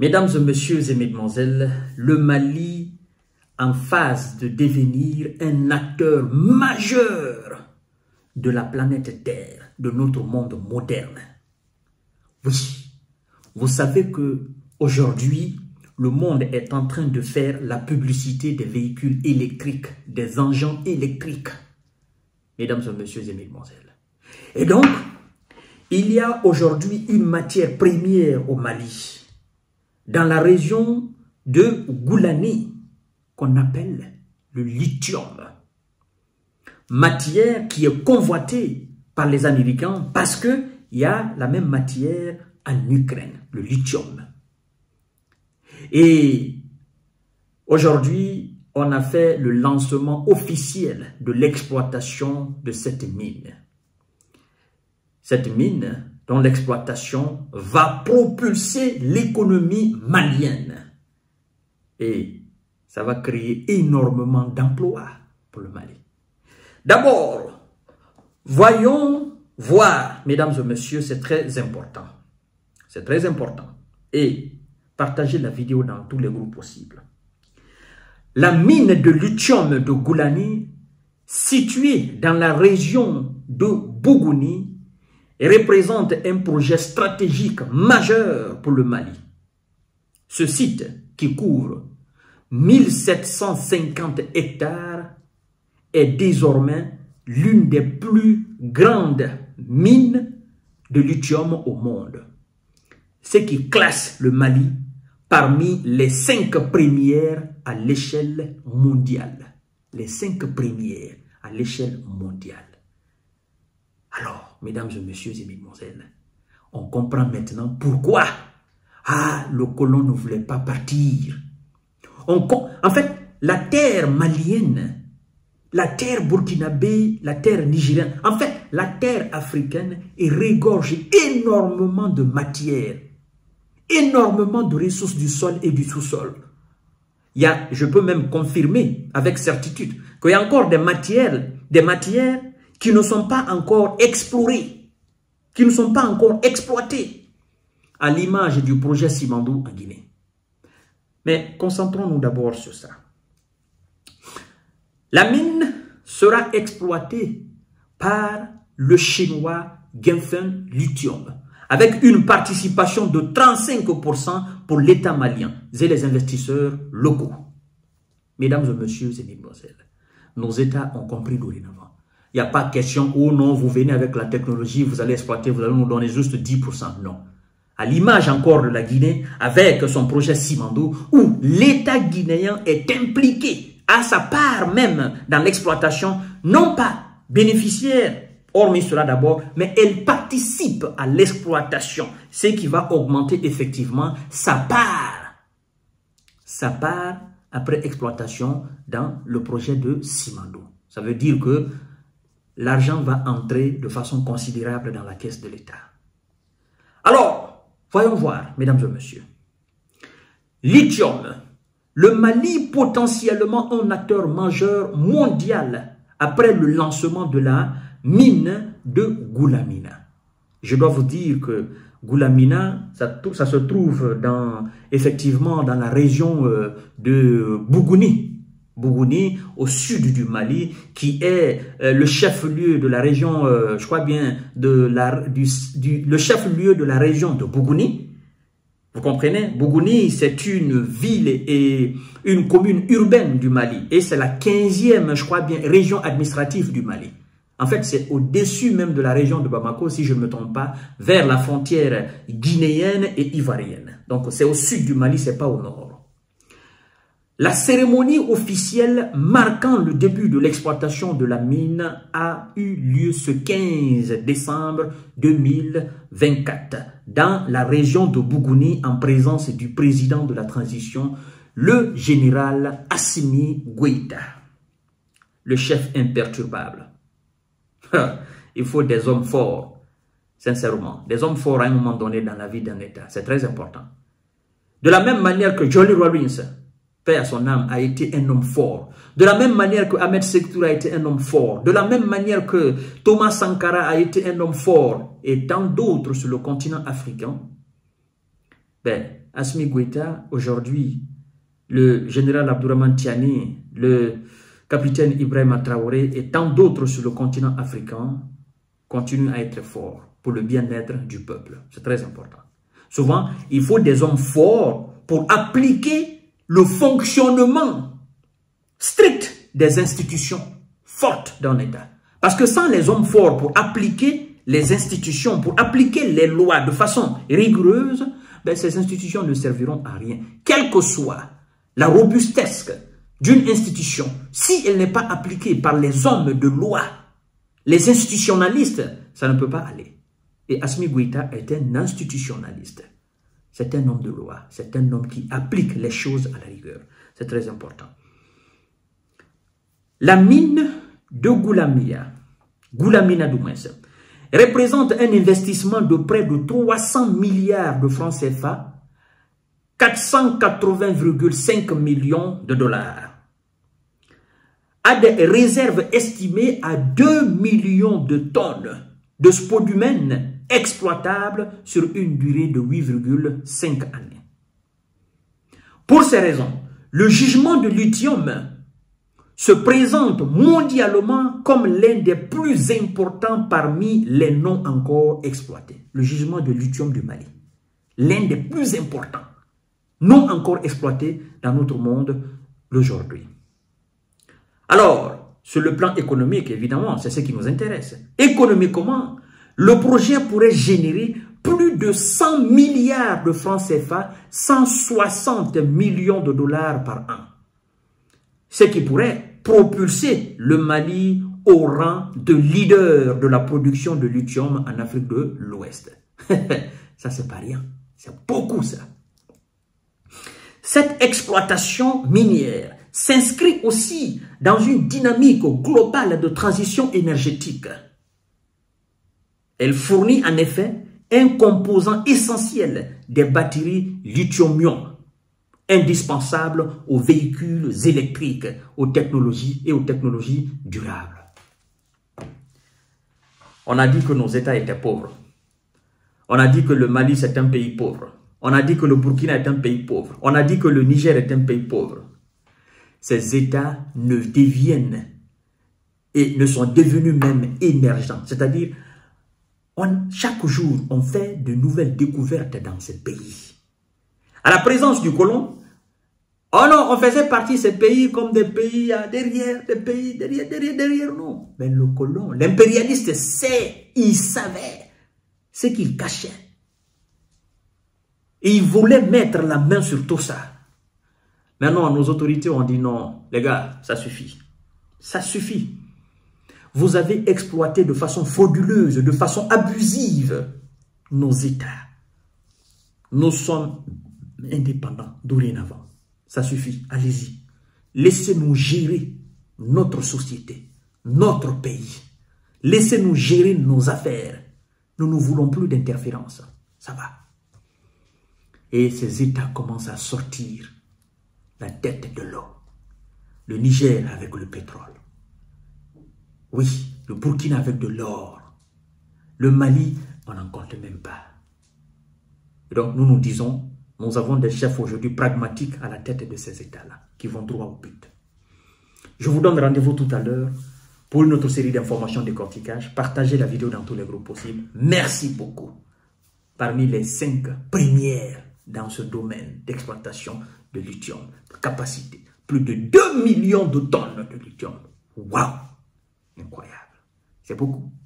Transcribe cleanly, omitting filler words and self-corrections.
Mesdames et messieurs et mesdemoiselles, le Mali en phase de devenir un acteur majeur de la planète Terre, de notre monde moderne. Oui, vous savez que aujourd'hui, le monde est en train de faire la publicité des véhicules électriques, des engins électriques. Mesdames et messieurs et mesdemoiselles. Et donc, il y a aujourd'hui une matière première au Mali, dans la région de Goulani, qu'on appelle le lithium. Matière qui est convoitée par les Américains parce qu'il y a la même matière en Ukraine, le lithium. Et aujourd'hui, on a fait le lancement officiel de l'exploitation de cette mine. Cette mine dont l'exploitation va propulser l'économie malienne. Et ça va créer énormément d'emplois pour le Mali. D'abord, voyons voir, mesdames et messieurs, c'est très important. C'est très important. Et partagez la vidéo dans tous les groupes possibles. La mine de lithium de Goulani, située dans la région de Bougouni, représente un projet stratégique majeur pour le Mali. Ce site, qui couvre 1750 hectares, est désormais l'une des plus grandes mines de lithium au monde, ce qui classe le Mali parmi les 5 premières à l'échelle mondiale. Les 5 premières à l'échelle mondiale. Alors, mesdames et messieurs et mesdemoiselles, on comprend maintenant pourquoi le colon ne voulait pas partir. En fait, la terre malienne, la terre burkinabé, la terre nigérienne, en fait, la terre africaine est regorgée énormément de matière, énormément de ressources du sol et du sous-sol. Je peux même confirmer avec certitude qu'il y a encore des matières qui ne sont pas encore explorées, qui ne sont pas encore exploitées, à l'image du projet Simandou en Guinée. Mais concentrons-nous d'abord sur ça. La mine sera exploitée par le chinois Ganfeng Lithium, avec une participation de 35% pour l'État malien et les investisseurs locaux. Mesdames et messieurs et mesdemoiselles, nos États ont compris dorénavant. Il n'y a pas de question, oh non, vous venez avec la technologie, vous allez exploiter, vous allez nous donner juste 10%. Non. À l'image encore de la Guinée, avec son projet Simandou, où l'État guinéen est impliqué à sa part même dans l'exploitation, non pas bénéficiaire, hormis cela d'abord, mais elle participe à l'exploitation, ce qui va augmenter effectivement sa part après exploitation dans le projet de Simandou. Ça veut dire que l'argent va entrer de façon considérable dans la caisse de l'État. Alors, voyons voir, mesdames et messieurs. Lithium. Le Mali potentiellement un acteur majeur mondial après le lancement de la mine de Goulamina. Je dois vous dire que Goulamina, ça se trouve effectivement dans la région de Bougouni. Bougouni, au sud du Mali, qui est le chef-lieu de la région, je crois bien, le chef-lieu de la région de Bougouni. Vous comprenez? Bougouni, c'est une ville et une commune urbaine du Mali. Et c'est la 15e, je crois bien, région administrative du Mali. En fait, c'est au-dessus même de la région de Bamako, si je ne me trompe pas, vers la frontière guinéenne et ivoirienne. Donc, c'est au sud du Mali, c'est pas au nord. La cérémonie officielle marquant le début de l'exploitation de la mine a eu lieu ce 15 décembre 2024 dans la région de Bougouni en présence du président de la transition, le général Assimi Goïta, le chef imperturbable. Il faut des hommes forts, sincèrement, des hommes forts à un moment donné dans la vie d'un État, c'est très important. De la même manière que Johnny Rawlings, paix à son âme, a été un homme fort. De la même manière que Ahmed Sékou a été un homme fort. De la même manière que Thomas Sankara a été un homme fort. Et tant d'autres sur le continent africain. Assimi Goïta, aujourd'hui, le général Abdourahmane Tiani, le capitaine Ibrahima Traoré et tant d'autres sur le continent africain continuent à être forts pour le bien-être du peuple. C'est très important. Souvent, il faut des hommes forts pour appliquer le fonctionnement strict des institutions fortes d'un État. Parce que sans les hommes forts pour appliquer les institutions, pour appliquer les lois de façon rigoureuse, ben ces institutions ne serviront à rien. Quelle que soit la robustesse d'une institution, si elle n'est pas appliquée par les hommes de loi, les institutionnalistes, ça ne peut pas aller. Et Assimi Goïta est un institutionnaliste. C'est un homme de loi. C'est un homme qui applique les choses à la rigueur. C'est très important. La mine de Goulamina du moins, représente un investissement de près de 300 milliards de francs CFA, 480,5 millions de dollars, a des réserves estimées à 2 millions de tonnes de spodumène exploitable sur une durée de 8,5 années. Pour ces raisons, le gisement de lithium se présente mondialement comme l'un des plus importants parmi les non encore exploités. Le gisement de lithium du Mali, l'un des plus importants, non encore exploités dans notre monde d'aujourd'hui. Alors, sur le plan économique, évidemment, c'est ce qui nous intéresse. Économiquement, le projet pourrait générer plus de 100 milliards de francs CFA, 160 millions de dollars par an. Ce qui pourrait propulser le Mali au rang de leader de la production de lithium en Afrique de l'Ouest. Ça, c'est pas rien. C'est beaucoup, ça. Cette exploitation minière s'inscrit aussi dans une dynamique globale de transition énergétique. Elle fournit en effet un composant essentiel des batteries lithium-ion, indispensable aux véhicules électriques, aux technologies durables. On a dit que nos États étaient pauvres. On a dit que le Mali c'est un pays pauvre. On a dit que le Burkina est un pays pauvre. On a dit que le Niger est un pays pauvre. Ces États ne deviennent et ne sont devenus même émergents. C'est-à-dire, chaque jour, on fait de nouvelles découvertes dans ces pays. À la présence du colon, oh non, on faisait partie de ces pays comme des pays derrière, des pays derrière nous. Mais le colon, l'impérialiste sait, il savait ce qu'il cachait. Et il voulait mettre la main sur tout ça. Maintenant, nos autorités ont dit non, les gars, ça suffit. Ça suffit. Vous avez exploité de façon frauduleuse, de façon abusive nos États. Nous sommes indépendants dorénavant. Ça suffit, allez-y. Laissez-nous gérer notre société, notre pays. Laissez-nous gérer nos affaires. Nous ne voulons plus d'interférence. Ça va. Et ces États commencent à sortir la tête de l'eau. Le Niger avec le pétrole. Oui, le Burkina avec de l'or. Le Mali, on n'en compte même pas. Et donc nous nous disons, nous avons des chefs aujourd'hui pragmatiques à la tête de ces États-là, qui vont droit au but. Je vous donne rendez-vous tout à l'heure pour une autre série d'informations de décortiquage. Partagez la vidéo dans tous les groupes possibles. Merci beaucoup. Parmi les 5 premières dans ce domaine d'exploitation de lithium, de capacité, plus de 2 millions de tonnes de lithium. Waouh! Incroyable. C'est beaucoup.